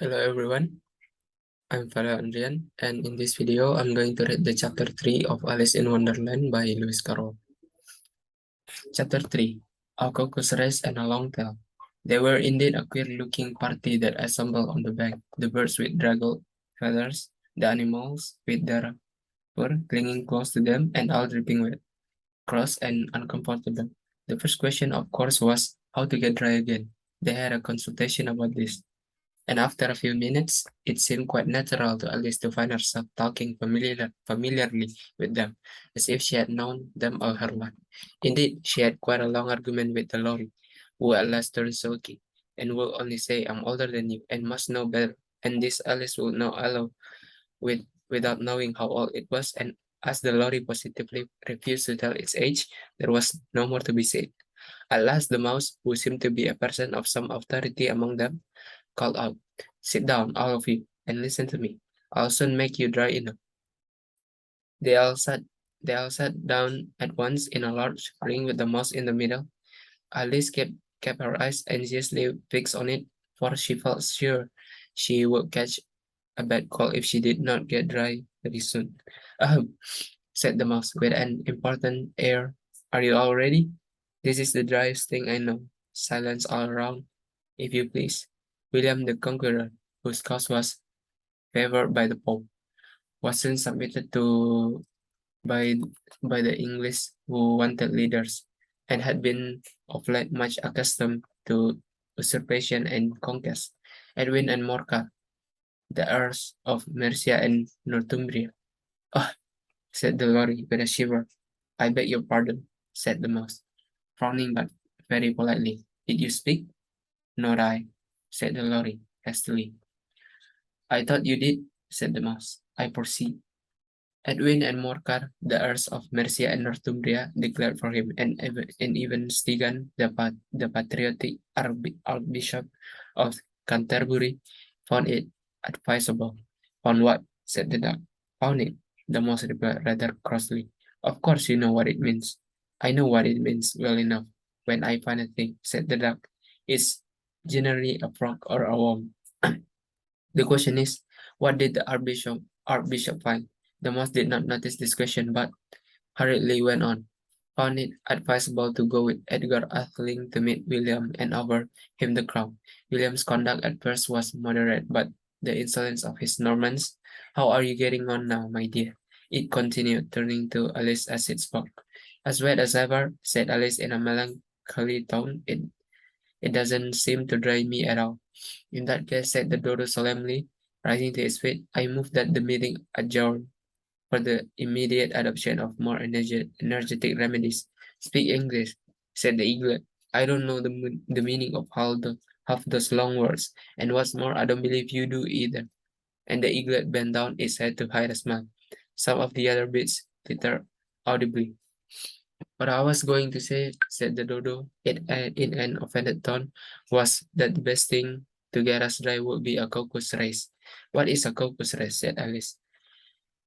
Hello everyone, I'm Fadel Andrian, and in this video I'm going to read the chapter 3 of Alice in Wonderland by Lewis Carroll. Chapter 3, A Caucus Race and a Long Tail. They were indeed a queer-looking party that assembled on the bank, the birds with draggled feathers, the animals with their fur clinging close to them and all dripping wet, cross and uncomfortable. The first question, of course, was how to get dry again. They had a consultation about this. And after a few minutes, it seemed quite natural to Alice to find herself talking familiarly with them, as if she had known them all her life. Indeed, she had quite a long argument with the lorry, who at last turned sulky, and would only say, "I'm older than you, and must know better." And this Alice would not allow without knowing how old it was, and as the lorry positively refused to tell its age, there was no more to be said. At last the mouse, who seemed to be a person of some authority among them, called out, "Sit down, all of you, and listen to me. I'll soon make you dry enough." They all sat they all sat down at once in a large ring with the mouse in the middle. Alice kept her eyes anxiously fixed on it, for she felt sure she would catch a bad cold if she did not get dry very soon. "Ahem," said the mouse with an important air. "Are you all ready? This is the driest thing I know. Silence all around, if you please." William the Conqueror, whose cause was favored by the Pope, was soon submitted to by the English, who wanted leaders, and had been of late much accustomed to usurpation and conquest. Edwin and Morcar, the heirs of Mercia and Northumbria. "Ah," said the lorry with a shiver. "I beg your pardon," said the mouse, frowning but very politely. "Did you speak?" "Not I," said the lorry hastily. "I thought you did," said the mouse. "I proceed." Edwin and Morcar, the heirs of Mercia and Northumbria, declared for him, and even Stigand, the patriotic archbishop of Canterbury, found it advisable. "Found what?" said the duck. "Found it," the mouse replied rather crossly. "Of course you know what it means." "I know what it means well enough. When I find a thing," said the duck, "it's generally a frog or a worm. The question is, what did the archbishop find?" The mouse did not notice this question, but hurriedly went on. "Found it advisable to go with Edgar Atheling to meet William and offer him the crown. William's conduct at first was moderate, but the insolence of his Normans. How are you getting on now, my dear?" it continued, turning to Alice as it spoke. "As wet as ever," said Alice in a melancholy tone. It doesn't seem to dry me at all." "In that case," said the dodo solemnly, rising to his feet, "I move that the meeting adjourn for the immediate adoption of more energetic remedies." "Speak English," said the eaglet. "I don't know the meaning of half those long words, and what's more, I don't believe you do either." And the eaglet bent down its head to hide a smile. Some of the other birds tittered audibly. "What I was going to say," said the dodo, in an offended tone, "was that the best thing to get us dry would be a caucus race." "What is a caucus race?" said Alice.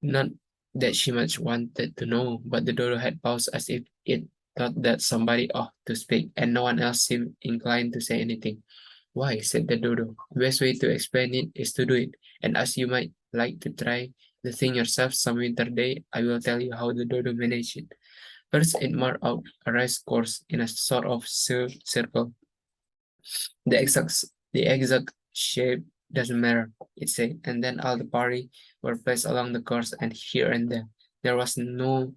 Not that she much wanted to know, but the dodo had paused as if it thought that somebody ought to speak, and no one else seemed inclined to say anything. "Why," said the dodo, "the best way to explain it is to do it, and as you might like to try the thing yourself some winter day, I will tell you how the dodo managed it. First, it marked out a race course in a sort of circle. The exact shape doesn't matter," it said, and then all the party were placed along the course, and here and there was no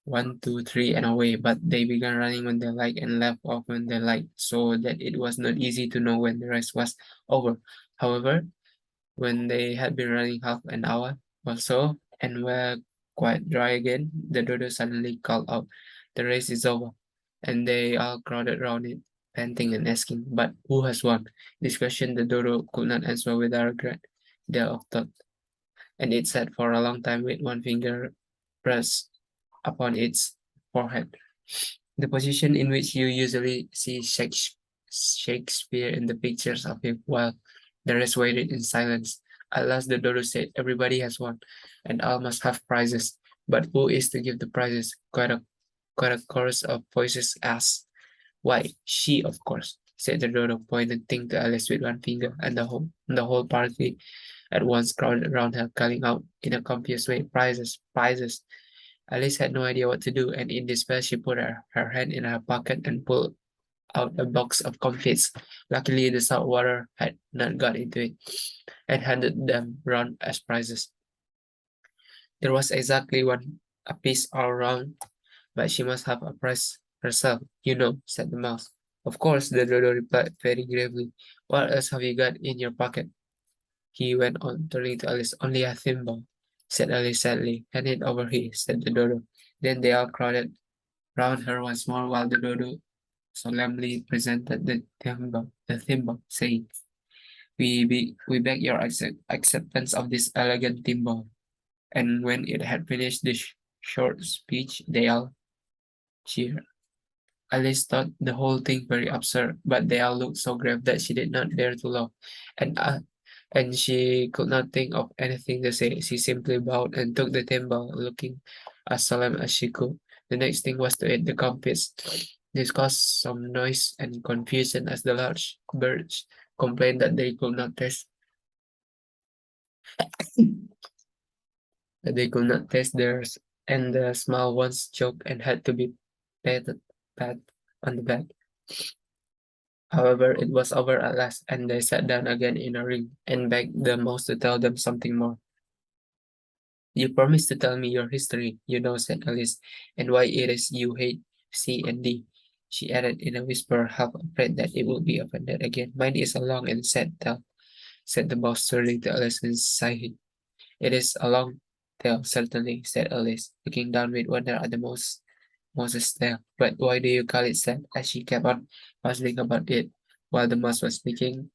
1, 2, 3 and away, but they began running when they liked and left off when they liked, so that it was not easy to know when the race was over. However, when they had been running half an hour or so and were quite dry again, the dodo suddenly called out, "The race is over," and they all crowded round it, panting and asking, "But who has won?" This question the dodo could not answer without regret, of thought, and it sat for a long time with one finger pressed upon its forehead. The position in which you usually see Shakespeare in the pictures of him while the rest waited in silence. At last the dodo said, "Everybody has won, and all must have prizes. But who is to give the prizes?" Quite a chorus of voices asked. "Why, she, of course," said the dodo, pointing to Alice with one finger, and the whole party at once crowded around her, calling out in a confused way, "Prizes! Prizes!" Alice had no idea what to do, and in despair she put her hand in her pocket and pulled out a box of comfits. Luckily, the salt water had not got into it, and handed them round as prizes. There was exactly one apiece all round, but she must have a prize herself, you know, said the mouse. Of course, the dodo replied very gravely. What else have you got in your pocket? He went on, turning to Alice. Only a thimble, said Alice sadly. Hand it over here, said the dodo. Then they all crowded round her once more while the dodo solemnly presented the thimble, saying, we beg your acceptance of this elegant thimble. And when it had finished this short speech, they all cheered. Alice thought the whole thing very absurd, but they all looked so grave that she did not dare to laugh, and she could not think of anything to say. She simply bowed and took the thimble, looking as solemn as she could. The next thing was to eat the comfits. This caused some noise and confusion as the large birds complained that they could not taste theirs, and the small ones choked and had to be pat on the back. However, it was over at last, and they sat down again in a ring and begged the mouse to tell them something more. You promised to tell me your history, you know, said Alice, and why it is you hate C and D. She added in a whisper, half afraid that it would be offended again. Mine is a long and sad tale, said the mouse, turning to Alice and sighing. It is a long tale, certainly, said Alice, looking down with wonder at the Moses tail. But why do you call it sad? As she kept on puzzling about it while the mouse was speaking,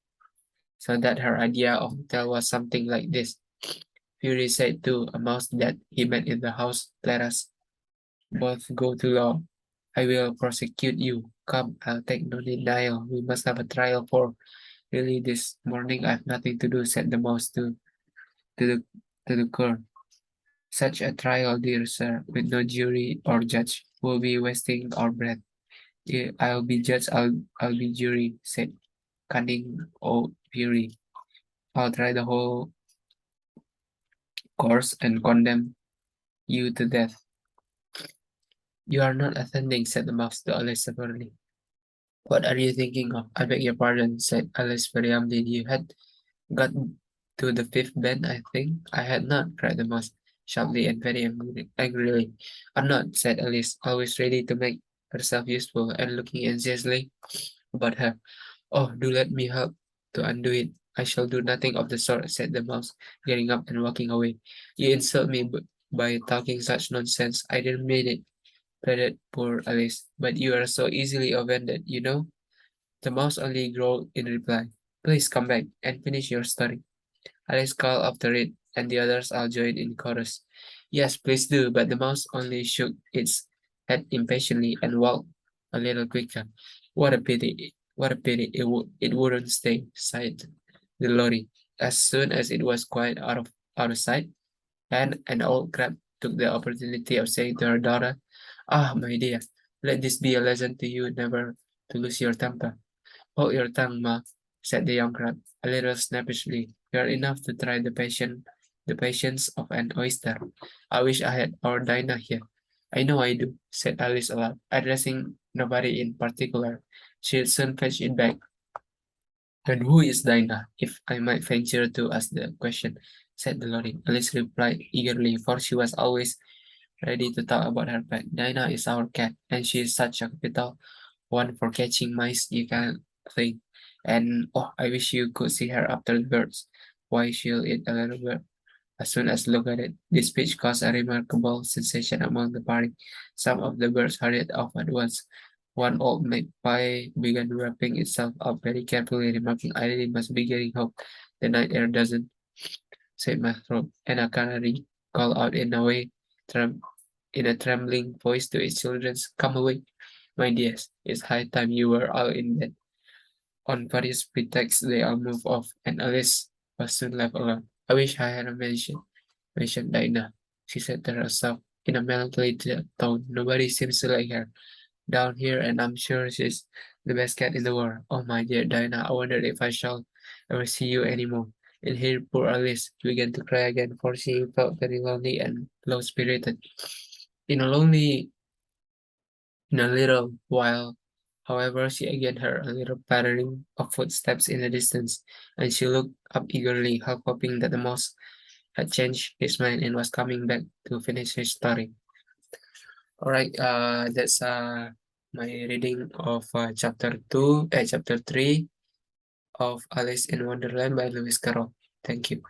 so that her idea of the tale was something like this. Fury said to a mouse that he met in the house, let us both go to law. I will prosecute you. Come, I'll take no denial. We must have a trial for really this morning I've nothing to do, said the mouse to the to the court. Such a trial, dear sir, with no jury or judge, will be wasting our breath. I'll be judge, I'll be jury, said cunning old Fury. I'll try the whole course and condemn you to death. You are not attending, said the mouse to Alice severely. What are you thinking of? I beg your pardon, said Alice very humbly. You had got to the fifth bend, I think. I had not, cried the mouse, sharply and very angrily. I'm not, said Alice, always ready to make herself useful and looking anxiously about her. Oh, do let me help to undo it. I shall do nothing of the sort, said the mouse, getting up and walking away. You insult me by talking such nonsense. I didn't mean it, pleaded poor Alice. But you are so easily offended, you know. The mouse only growled in reply. Please come back and finish your story. Alice called after it, and the others all joined in chorus. Yes, please do, but the mouse only shook its head impatiently and walked a little quicker. What a pity, what a pity it wouldn't stay, sighed the lorry. As soon as it was quite out of sight, and an old crab took the opportunity of saying to her daughter, Ah, my dear, let this be a lesson to you never to lose your temper. Hold your tongue, Ma, said the young crab, a little snappishly. You are enough to try the patience of an oyster. I wish I had our Dinah here. I know I do, said Alice aloud, addressing nobody in particular. She'll soon fetch it back. And who is Dinah, if I might venture to ask the question, said the lorry. Alice replied eagerly, for she was always ready to talk about her pet. Dinah is our cat, and she is such a capital one for catching mice you can't think. And oh, I wish you could see her after the birds. Why, she'll eat a little bird as soon as look at it. This speech caused a remarkable sensation among the party. Some of the birds hurried off at once. One old magpie began wrapping itself up very carefully, remarking, I really must be getting home. The night air doesn't save my throat. And a canary called out in a trembling voice to its children, Come away, my dears. It's high time you were all in bed. On various pretexts, they all moved off, and Alice was soon left alone. I wish I had mentioned Dinah, she said to herself in a melancholy tone. Nobody seems to like her. down here, and I'm sure she's the best cat in the world. Oh my dear Diana, I wonder if I shall ever see you anymore. And here poor Alice began to cry again, for she felt very lonely and low-spirited. In a lonely in a little while, however, she again heard a little pattering of footsteps in the distance, and she looked up eagerly, half hoping that the mouse had changed his mind and was coming back to finish his story. All right, that's my reading of chapter 3 of Alice in Wonderland by Lewis Carroll. Thank you.